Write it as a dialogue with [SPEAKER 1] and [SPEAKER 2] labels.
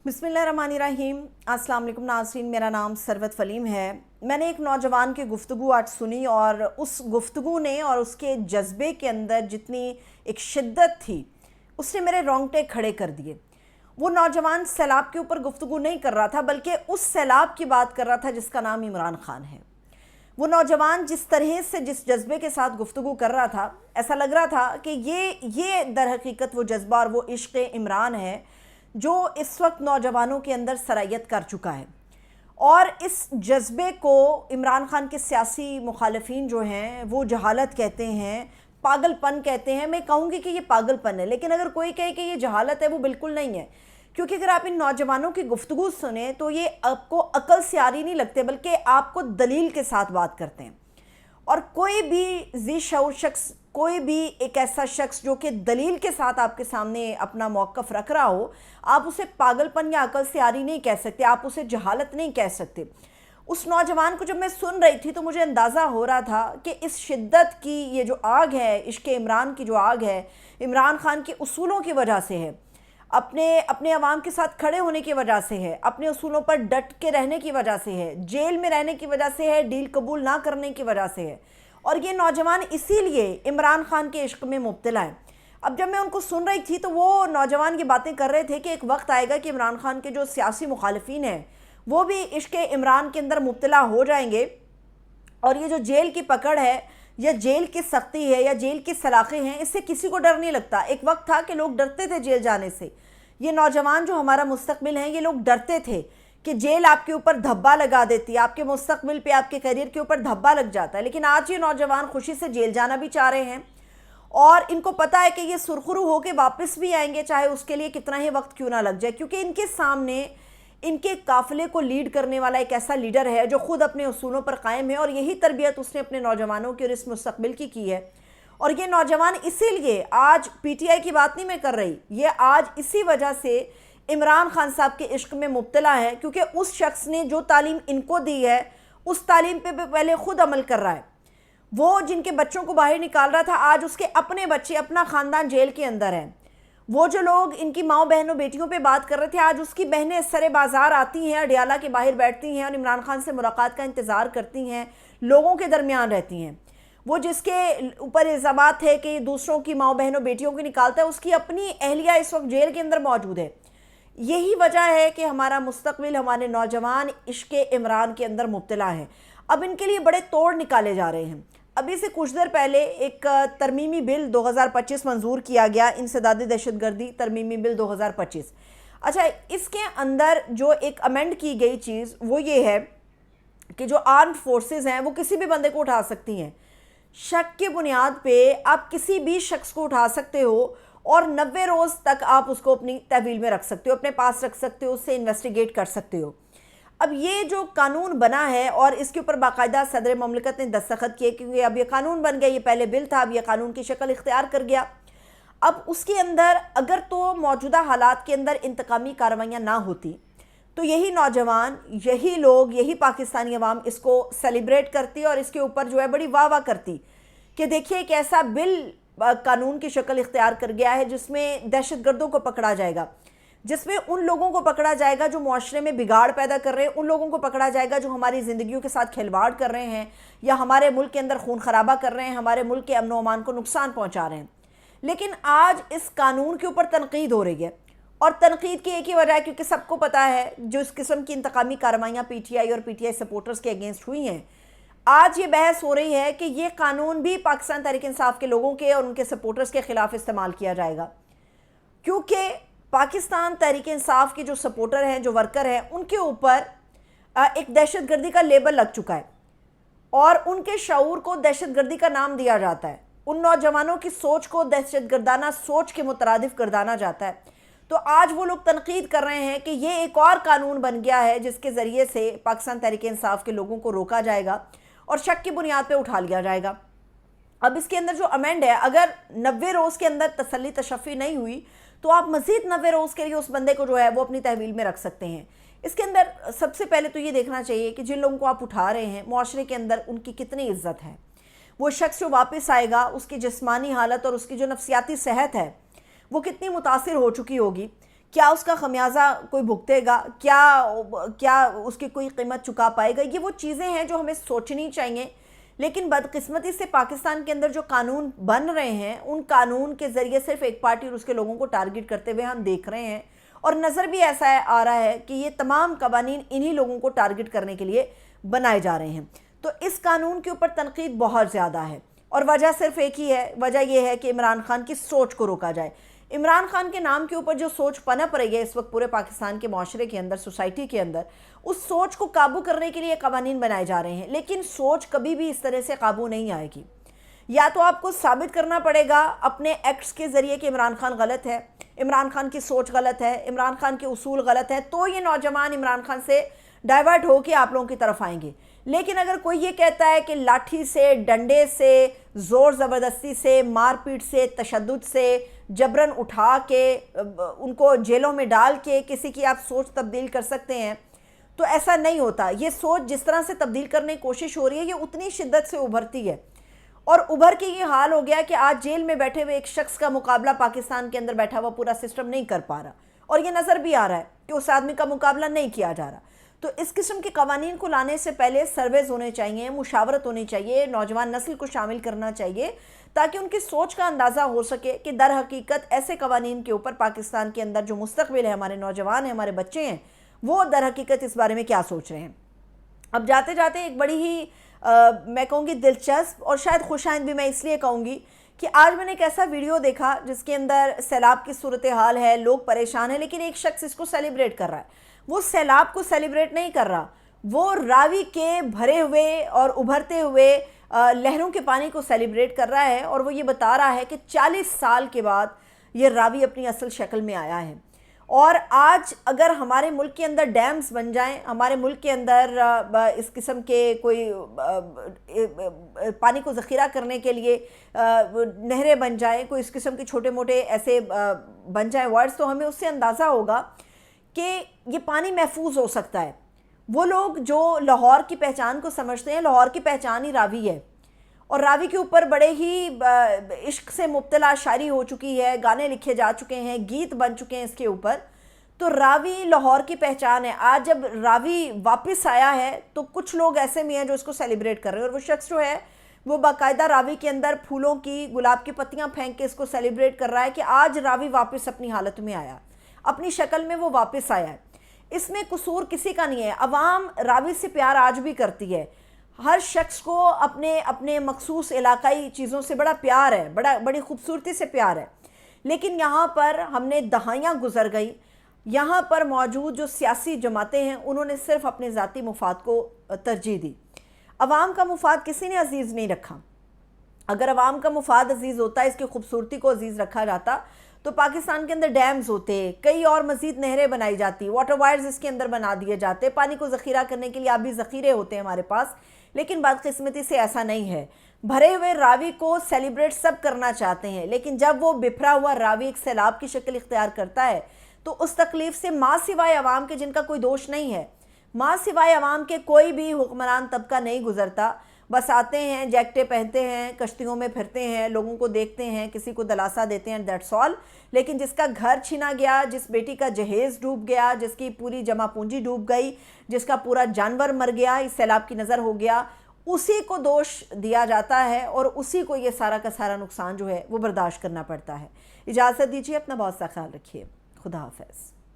[SPEAKER 1] बिस्मिल्लाहिर्रहमानिर्रहीम। अस्सलाम वालेकुम नाज़रीन, मेरा नाम सरवत फ़लीम है। मैंने एक नौजवान की गुफ्तगू आज सुनी और उस गुफ्तगू ने और उसके जज्बे के अंदर जितनी एक शिद्दत थी उसने मेरे रोंगटे खड़े कर दिए। वो नौजवान सैलाब के ऊपर गुफ्तगू नहीं कर रहा था बल्कि उस सैलाब की बात कर रहा था जिसका नाम इमरान खान है। वो नौजवान जिस तरह से जिस जज्बे के साथ गुफ्तगू कर रहा था, ऐसा लग रहा था कि ये दर हकीकत वो जज्बा और वो इश्क़ इमरान है जो इस वक्त नौजवानों के अंदर सरायत कर चुका है। और इस जज्बे को इमरान खान के सियासी मुखालफीन जो हैं वो जहालत कहते हैं, पागलपन कहते हैं। मैं कहूँगी कि ये पागलपन है, लेकिन अगर कोई कहे कि ये जहालत है वो बिल्कुल नहीं है, क्योंकि अगर आप इन नौजवानों की गुफ्तगू सुने तो ये आपको अकल से आरी नहीं लगते बल्कि आपको दलील के साथ बात करते हैं। और कोई भी ज़ी शऊर शख्स, कोई भी एक ऐसा शख्स जो कि दलील के साथ आपके सामने अपना मौक़िफ़ रख रहा हो, आप उसे पागलपन या अकल से आरी नहीं कह सकते, आप उसे जहालत नहीं कह सकते। उस नौजवान को जब मैं सुन रही थी तो मुझे अंदाज़ा हो रहा था कि इस शिद्दत की ये जो आग है, इश्क़ इमरान की जो आग है, इमरान खान के उसूलों की वजह से है, अपने अवाम के साथ खड़े होने की वजह से है, अपने उसूलों पर डट के रहने की वजह से है, जेल में रहने की वजह से है, डील कबूल ना करने की वजह से है। और ये नौजवान इसीलिए इमरान खान के इश्क में मुब्तला है। अब जब मैं उनको सुन रही थी तो वो नौजवान ये बातें कर रहे थे कि एक वक्त आएगा कि इमरान खान के जो सियासी मुखालिफिन हैं वो भी इश्क इमरान के अंदर मुब्तला हो जाएंगे, और ये जो जेल की पकड़ है या जेल की सख्ती है या जेल की सलाखें हैं, इससे किसी को डर नहीं लगता। एक वक्त था कि लोग डरते थे जेल जाने से। ये नौजवान जो हमारा मुस्तकबिल हैं, ये लोग डरते थे कि जेल आपके ऊपर धब्बा लगा देती है, आपके मुस्तकबिल पे, आपके करियर के ऊपर धब्बा लग जाता है। लेकिन आज ये नौजवान खुशी से जेल जाना भी चाह रहे हैं और इनको पता है कि ये सुरखरू होकर वापस भी आएंगे, चाहे उसके लिए कितना ही वक्त क्यों ना लग जाए, क्योंकि इनके सामने इनके काफ़िले को लीड करने वाला एक ऐसा लीडर है जो खुद अपने उसूलों पर कायम है, और यही तरबियत उसने अपने नौजवानों की और इस मुस्तकबिल की है। और ये नौजवान इसीलिए आज पीटीआई की बात नहीं मैं कर रही, ये आज इसी वजह से इमरान खान साहब के इश्क में मुब्तला है, क्योंकि उस शख्स ने जो तालीम इनको दी है उस तालीम पे पहले खुद अमल कर रहा है। वो जिनके बच्चों को बाहर निकाल रहा था, आज उसके अपने बच्चे, अपना ख़ानदान जेल के अंदर हैं। वो जो लोग इनकी माओ बहनों बेटियों पे बात कर रहे थे, आज उसकी बहनें सरे बाज़ार आती हैं, अडियाला के बाहर बैठती हैं और इमरान खान से मुलाकात का इंतज़ार करती हैं, लोगों के दरमियान रहती हैं। वो जिसके ऊपर इल्ज़ामात है कि दूसरों की माओ बहनों बेटियों को निकालता है, उसकी अपनी अहलिया इस वक्त जेल के अंदर मौजूद है। यही वजह है कि हमारा मुस्तकबिल, हमारे नौजवान इश्क़ इमरान के अंदर मुब्तला है। अब इनके लिए बड़े तोड़ निकाले जा रहे हैं। अभी से कुछ देर पहले एक तरमीमी बिल 2025 मंजूर किया गया, इंसदाद दहशतगर्दी तरमीमी बिल 2025। अच्छा, इसके अंदर जो एक अमेंड की गई चीज़ वो ये है कि जो आर्म्ड फोर्सेस हैं वो किसी भी बंदे को उठा सकती हैं। शक की बुनियाद पे आप किसी भी शख्स को उठा सकते हो और 90 रोज़ तक आप उसको अपनी तहवील में रख सकते हो, अपने पास रख सकते हो, उससे इन्वेस्टिगेट कर सकते हो। अब ये जो कानून बना है और इसके ऊपर बाकायदा सदर ममलकत ने दस्तखत किए, क्योंकि अब ये कानून बन गया, ये पहले बिल था, अब ये कानून की शक्ल इख्तियार कर गया। अब उसके अंदर अगर तो मौजूदा हालात के अंदर इंतकामी कार्रवाइयाँ ना होती तो यही नौजवान, यही लोग, यही पाकिस्तानी अवाम इसको सेलिब्रेट करती और इसके ऊपर जो है बड़ी वाह वाह करती कि देखिए एक ऐसा बिल कानून की शक्ल इख्तियार कर गया है जिसमें दहशतगर्दों को पकड़ा जाएगा, जिसमें उन लोगों को पकड़ा जाएगा जो मुआशरे में बिगाड़ पैदा कर रहे हैं, उन लोगों को पकड़ा जाएगा जो हमारी ज़िंदगियों के साथ खिलवाड़ कर रहे हैं या हमारे मुल्क के अंदर खून खराबा कर रहे हैं, हमारे मुल्क के अमन व अमान को नुकसान पहुँचा रहे हैं। लेकिन आज इस कानून के ऊपर तनकीद हो रही है, और तनकीद की एक ही वजह है क्योंकि सबको पता है जो इस किस्म की इंतकामी कार्रवाइयाँ पीटीआई और पीटीआई सपोर्टर्स के अगेंस्ट हुई हैं, आज ये बहस हो रही है कि ये कानून भी पाकिस्तान तहरीक इंसाफ के लोगों के और उनके सपोर्टर्स के ख़िलाफ़ इस्तेमाल किया जाएगा, क्योंकि पाकिस्तान तहरीक इंसाफ के जो सपोर्टर हैं, जो वर्कर हैं, उनके ऊपर एक दहशतगर्दी का लेबल लग चुका है और उनके शऊर को दहशतगर्दी का नाम दिया जाता है। उन नौजवानों की सोच को दहशतगर्दाना सोच के मुतरादिफ गर्दाना जाता है। तो आज वो लोग तनकीद कर रहे हैं कि ये एक और कानून बन गया है जिसके ज़रिए से पाकिस्तान तहरीक इंसाफ के लोगों को रोका जाएगा और शक की बुनियाद पे उठा लिया जाएगा। अब इसके अंदर जो अमेंड है, अगर 90 रोज़ के अंदर तसल्ली तशफ़ी नहीं हुई तो आप मज़ीद 90 रोज़ के लिए उस बंदे को जो है वो अपनी तहवील में रख सकते हैं। इसके अंदर सबसे पहले तो ये देखना चाहिए कि जिन लोगों को आप उठा रहे हैं मुआशरे के अंदर उनकी कितनी इज़्ज़त है। वो शख्स जो वापस आएगा उसकी जिस्मानी हालत और उसकी जो नफ्सियाती सेहत है वो कितनी मुतासिर हो चुकी होगी کیا اس کا خمیازہ کوئی بھگتے گا؟ کیا اس کی کوئی قیمت چکا پائے گا؟ یہ وہ چیزیں ہیں جو ہمیں سوچنی چاہیے. لیکن بدقسمتی سے پاکستان کے اندر جو قانون بن رہے ہیں ان قانون کے ذریعے صرف ایک پارٹی اور اس کے لوگوں کو ٹارگٹ کرتے ہوئے ہم دیکھ رہے ہیں، اور نظر بھی ایسا آ رہا ہے کہ یہ تمام قوانین انہی لوگوں کو ٹارگٹ کرنے کے لیے بنائے جا رہے ہیں. تو اس قانون کے اوپر تنقید بہت زیادہ ہے، اور وجہ صرف ایک ہی ہے، وجہ یہ ہے کہ عمران خان کی سوچ کو روکا جائے. عمران خان کے نام کے اوپر جو سوچ پنپ رہی ہے اس وقت پورے پاکستان کے معاشرے کے اندر، سوسائٹی کے اندر، اس سوچ کو قابو کرنے کے لیے قوانین بنائے جا رہے ہیں. لیکن سوچ کبھی بھی اس طرح سے قابو نہیں آئے گی. یا تو آپ کو ثابت کرنا پڑے گا اپنے ایکٹس کے ذریعے کہ عمران خان غلط ہے، عمران خان کی سوچ غلط ہے، عمران خان کے اصول غلط ہیں، تو یہ نوجوان عمران خان سے ڈائیورٹ ہو کے آپ لوگوں کی طرف آئیں گے. لیکن اگر کوئی یہ کہتا ہے کہ لاٹھی سے، ڈنڈے سے، زور زبردستی سے، مار پیٹ سے، تشدد سے، جبراً اٹھا کے ان کو جیلوں میں ڈال کے کسی کی آپ سوچ تبدیل کر سکتے ہیں، تو ایسا نہیں ہوتا. یہ سوچ جس طرح سے تبدیل کرنے کی کوشش ہو رہی ہے یہ اتنی شدت سے ابھرتی ہے، اور ابھر کے یہ حال ہو گیا کہ آج جیل میں بیٹھے ہوئے ایک شخص کا مقابلہ پاکستان کے اندر بیٹھا ہوا پورا سسٹم نہیں کر پا رہا، اور یہ نظر بھی آ رہا ہے کہ اس آدمی کا مقابلہ نہیں کیا جا رہا. تو اس قسم کے قوانین کو لانے سے پہلے سرویز ہونے چاہیے، مشاورت ہونی چاہیے، نوجوان نسل کو شامل کرنا چاہیے تاکہ ان کی سوچ کا اندازہ ہو سکے کہ در حقیقت ایسے قوانین کے اوپر پاکستان کے اندر جو مستقبل ہے، ہمارے نوجوان ہیں، ہمارے بچے ہیں، وہ در حقیقت اس بارے میں کیا سوچ رہے ہیں. اب جاتے جاتے ایک بڑی ہی میں کہوں گی دلچسپ اور شاید خوش آئند بھی میں اس لیے کہوں گی کہ آج میں نے ایک ایسا ویڈیو دیکھا جس کے اندر سیلاب کی صورتحال ہے، لوگ پریشان ہیں، لیکن ایک شخص اس کو سیلیبریٹ کر رہا ہے. وہ سیلاب کو سیلیبریٹ نہیں کر رہا، وہ راوی کے بھرے ہوئے اور ابھرتے ہوئے لہروں کے پانی کو سیلیبریٹ کر رہا ہے، اور وہ یہ بتا رہا ہے کہ 40 سال کے بعد یہ راوی اپنی اصل شکل میں آیا ہے. اور آج اگر ہمارے ملک کے اندر ڈیمز بن جائیں، ہمارے ملک کے اندر اس قسم کے کوئی پانی کو ذخیرہ کرنے کے لیے نہریں بن جائیں، کوئی اس قسم کے چھوٹے موٹے ایسے بن جائیں ورڈز، تو ہمیں اس سے اندازہ ہوگا کہ یہ پانی محفوظ ہو سکتا ہے. وہ لوگ جو لاہور کی پہچان کو سمجھتے ہیں، لاہور کی پہچان ہی راوی ہے، اور راوی کے اوپر بڑے ہی عشق سے مبتلا شاعری ہو چکی ہے، گانے لکھے جا چکے ہیں، گیت بن چکے ہیں اس کے اوپر. تو راوی لاہور کی پہچان ہے. آج جب راوی واپس آیا ہے تو کچھ لوگ ایسے میں ہیں جو اس کو سیلیبریٹ کر رہے ہیں، اور وہ شخص جو ہے وہ باقاعدہ راوی کے اندر پھولوں کی، گلاب کی پتیاں پھینک کے اس کو سیلیبریٹ کر رہا ہے کہ آج راوی واپس اپنی حالت میں آیا، اپنی شکل میں وہ واپس آیا ہے. اس میں قصور کسی کا نہیں ہے. عوام راوی سے پیار آج بھی کرتی ہے، ہر شخص کو اپنے مخصوص علاقائی چیزوں سے بڑا پیار ہے، بڑی خوبصورتی سے پیار ہے. لیکن یہاں پر ہم نے دہائیاں گزر گئی، یہاں پر موجود جو سیاسی جماعتیں ہیں انہوں نے صرف اپنے ذاتی مفاد کو ترجیح دی. عوام کا مفاد کسی نے عزیز نہیں رکھا. اگر عوام کا مفاد عزیز ہوتا، اس کی خوبصورتی کو عزیز رکھا جاتا تو پاکستان کے اندر ڈیمز ہوتے، کئی اور مزید نہریں بنائی جاتی، واٹر وائرز اس کے اندر بنا دیے جاتے، پانی کو ذخیرہ کرنے کے لیے آبی ذخیرے ہوتے ہیں ہمارے پاس. لیکن بدقسمتی سے ایسا نہیں ہے. بھرے ہوئے راوی کو سیلیبریٹ سب کرنا چاہتے ہیں، لیکن جب وہ بپھرا ہوا راوی ایک سیلاب کی شکل اختیار کرتا ہے تو اس تکلیف سے ماں سوائے عوام کے، جن کا کوئی دوش نہیں ہے، ماں سوائے عوام کے کوئی بھی حکمران طبقہ نہیں گزرتا. بس آتے ہیں، جیکٹیں پہنتے ہیں، کشتیوں میں پھرتے ہیں، لوگوں کو دیکھتے ہیں، کسی کو دلاسا دیتے ہیں، دیٹس آل. لیکن جس کا گھر چھینا گیا، جس بیٹی کا جہیز ڈوب گیا، جس کی پوری جمع پونجی ڈوب گئی، جس کا پورا جانور مر گیا، اس سیلاب کی نظر ہو گیا، اسی کو دوش دیا جاتا ہے، اور اسی کو یہ سارا کا سارا نقصان جو ہے وہ برداشت کرنا پڑتا ہے. اجازت دیجیے، اپنا بہت سا خیال رکھیے. خدا حافظ.